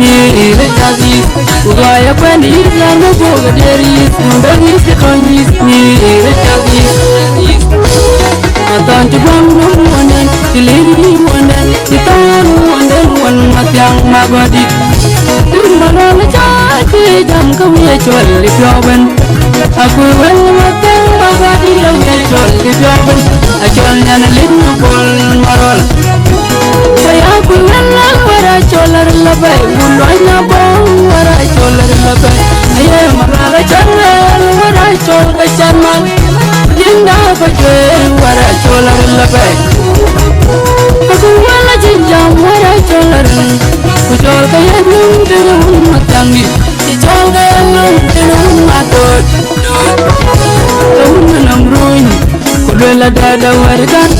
ni rechazis Ugaya kweni Lama boga deris Mbegis ketonyis ni rechazis Matan tibang nuwanen Tiliri wanen Titan wanen wan matyang magadi Marala chachi jam kawye chol lipyoben Aku wel matyang magadi lawye chol lipyoben Achol nyana litnu bol marol Saya aku welal wara cholar labay Buloy bong wara cholar labay Aye marala chanel wara chol kachanman Jinda pajwe wara cholar labay Aku wala jinjam wara cholar Kuchol kaya nung tinun matangi Ichol kaya nung tinun matot Kahun manam ruin Kulwela dada warikan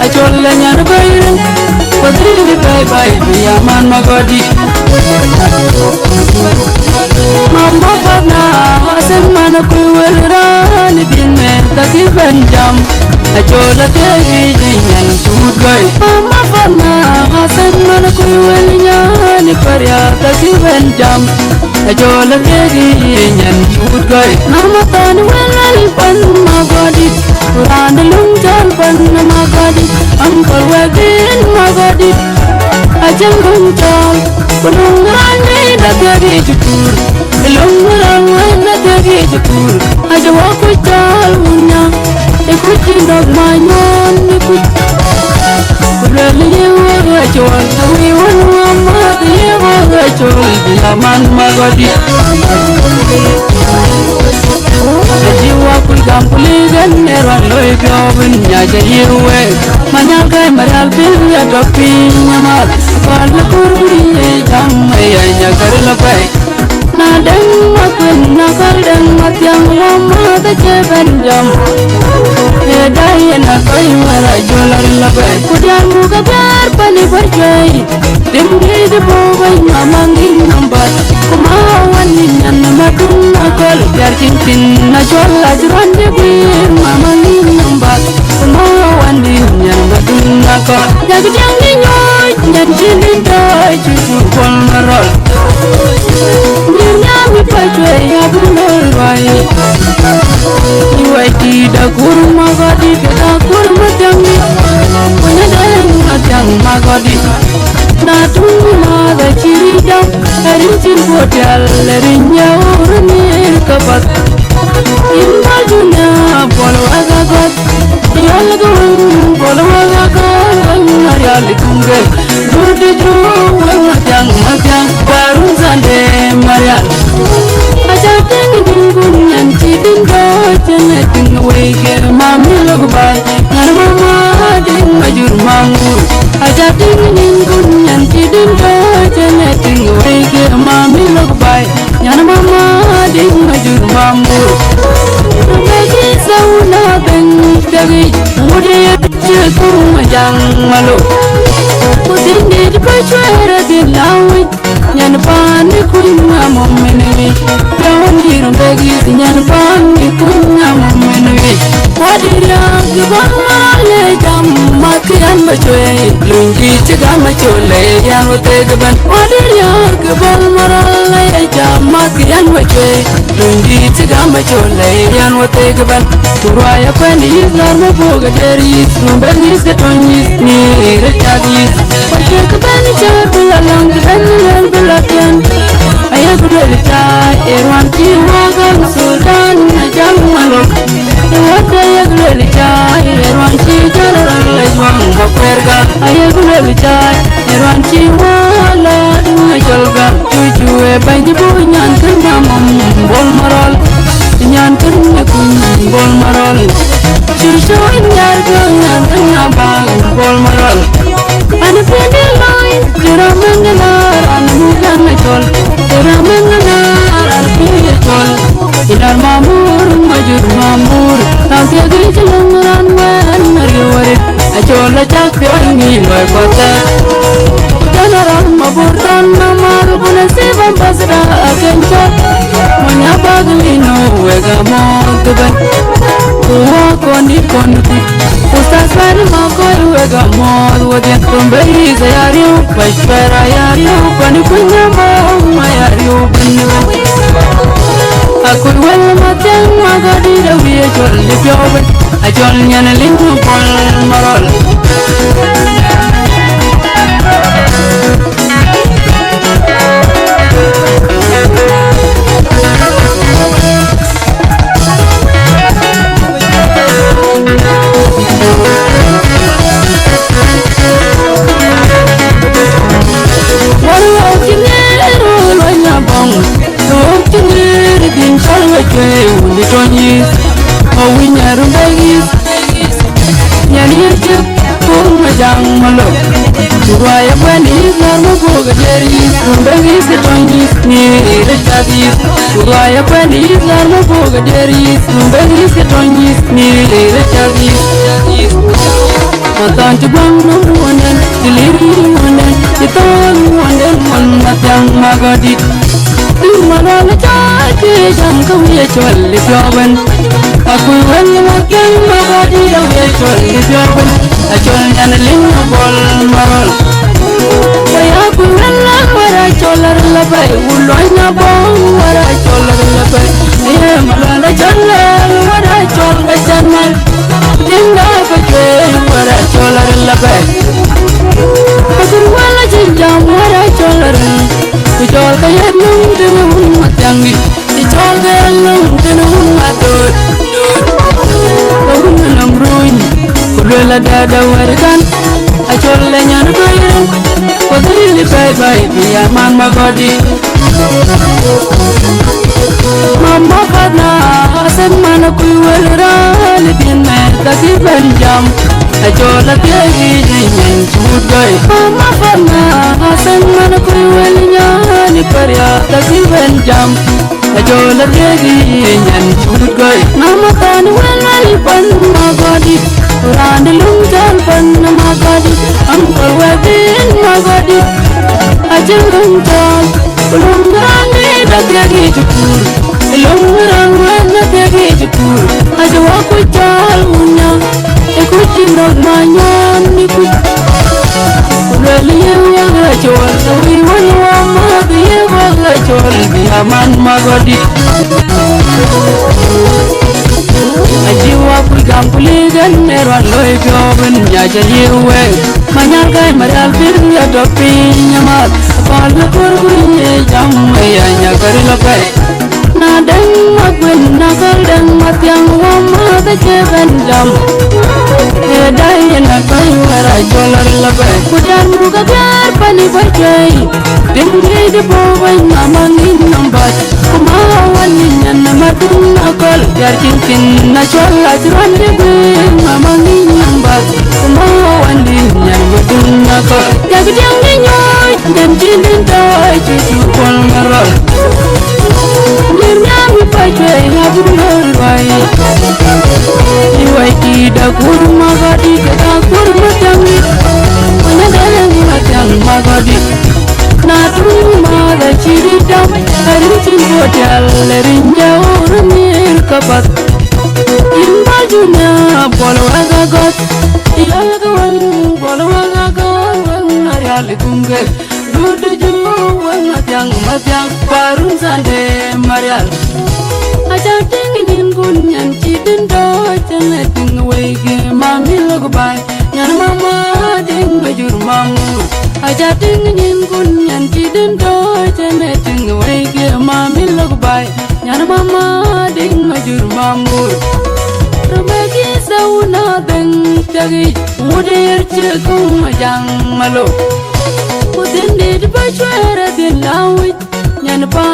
Achol la nyar bayrin Padri bye bye biyaman magodi Mama fana asen mana kuwel ran binme taki banjam Achola tegi jinyan sudgoy Mama fana asen mana kuwel nyan parya taki banjam Achola tegi jinyan sudgoy Nama tan welal pan magodi Quran lungjal pan magodi Angkol wagin magodi Ajang gunjal Penungran ni datagi jukur Penungran ni datagi jukur Aja waku jalurnya Ikut cindak manyon Ikut Kurali yewa gacol Tawi wan wamat yewa gacol Bilaman magadi Jiwa kul gampuli gan neran loy biobin nyaja yewe Manyal kay maral bil ya dopi nyamal Kala kurburi jam ya nyagar lapay Nadang makun nakardang matyang lama taceban jam Hedaya na koy mara jolar lapay Kudian buka bar pani bajay Dimdi di bobay mamangin nambat Kumawan ninyan na madun nakol Biar cincin na jol ajuran di bir mamangin nambat Kumawan ninyan madun nakol Jagdang ninyoy Janjinin doy cucu kol marol Ninyami pajwe ya bunol wai Iwai tidak kurma gadi Kita kurma jangi Punya dalam matang magadi Natung maga ciridam Erincin bodal Erinya uranir kapat Imajunya polo agagot Iyal gawin polo agagot Ngarial tunggel Burdi jrum matang Barun sande marial Aja tengi dinggun Yanci dinggo Jeneting wege Mami lagubay Ngar mama ding majur mangur Aja tengi dinggun Yanci dinggo Jeneting wege Mami lagubay Ngar mama ding majur mangur Nagi sauna beng Dagi Mudi Jekur majang malu Kudin di pachwara di lawit Nyan pani kunya momenewi Yawan dirun dagi Nyan pani kunya momenewi Wadira gibang male jam Makian bachwe Lungi ciga machole Yang ote gaban Wadira gibang male jam Makian bachwe Lungi ciga machole Yang ote gaban Turaya pani Larma boga deris Numbegis ketonyis Ni rechagis Pakai kebani jar belalang Kebenulan belatian Ayah kudeli cai Irwan ciwagan Sultan Najam malok Iwata ayah kudeli cai Irwan cijalan Lejwang bakwerga Ayah kudeli cai Irwan ciwala Najolga Cucu bayi bunyan Kenyamam Bol marol Nyan kenyakun Bol marol Cursuin yarga Nyan kenyabang Bol marol Ani pindi lain Kira mengenar Ani bukan ngecol Kira mengenar Ani pindi col Inar mamur Majur mamur Nanti agri celunguran Wen Nari warit Acol acak Piangi Loy kota Janaran mabur Dan namar Punasi Bampasra Akencot Menyapa gelino Wega mokeban Kuwa kondi kondi Ustaz Fadi makoy wega mod Wadian kumberi sayariu Pashpera yariu Pani kunyama Ajol nyan lingu pol marol Suraya panis narmo boga deris Rumbegis ketongis niri rechabis Suraya panis narmo boga deris Rumbegis ketongis niri rechabis Matan cubang numuanan Diliri muanan Citawan muanan Manat yang magadit Lumana cake jam kawiya chwalli pyawan Aku wali makan magadit Kawiya chwalli pyawan Achol nyan lingu bol marol Kaya ku wala wara cholar labay Uloy na bong wara cholar labay Iya malala cholar wara cholar chanmal Dinda kake wara cholar labay Pasur wala jinjam wara cholar Kuchol kaya nung tinung matyangi Kuchol kaya nung tinung matur Kawin na namruin Kudwela dada warikan Achol le nyan koyen Kodrili bye biar man magodi Mama kana asen mana kuy walra Libin me taki benjam Achol la tiagi nyen chudgoy Mama kana asen mana kuy walnya Ni karya taki benjam Achol la tiagi nyen chudgoy Nama tani walwali pan magodi Rani lungjan pan magodi Angkor wedin magodi Ajeng lungjan Lungurani datiagi cukur Lungurani datiagi cukur Aja waku jalunya Ikut cindok manyan ikut Kudali yang acol Wiwan wama biya wala acol Biaman magodi Ajiwa pulgam puligan Nerwan loy pioben Nyajan yiwe Manyakai marial birya dopi nyamat Kala kurgunye jam ya nyakari lapai Nadang magwin nakal dan matyang wama Tajeban jam Hedai nakai wara cholar lapai Kudan muka biar pani bajai Dingri di bawah namangin nambat Kumawan ninyan namadung nakal Biar cincin na chola jiran dibin Namangin nambat Kumawan ninyan namadung nakal Jagad yang dinyoy Jam cilin toy cucu pol ngerol Nirnya mi bajai ngabur ngerwai Iwai tidak kurung magadi Ketakur matangi Manadalang matang magadi Natung mada ciridam Harin hotel Lerinja orang nir kapat Imbajunya bolo agagot Iyala kawan bolo agagot Nariali kungge Dudu juwang matyang Parun sande marial Aja tingin kunyan cidin doy Cene ting wege mami logo bay Nyan mama ting bajur mamu Aja tingin kunyan cidin doy Cene ting wege mami logo bay Nyan mama ting bajur mamu Rumagi sauna deng tagi Udir cekung majang malo Udin di bajwara di lawit Nyan pa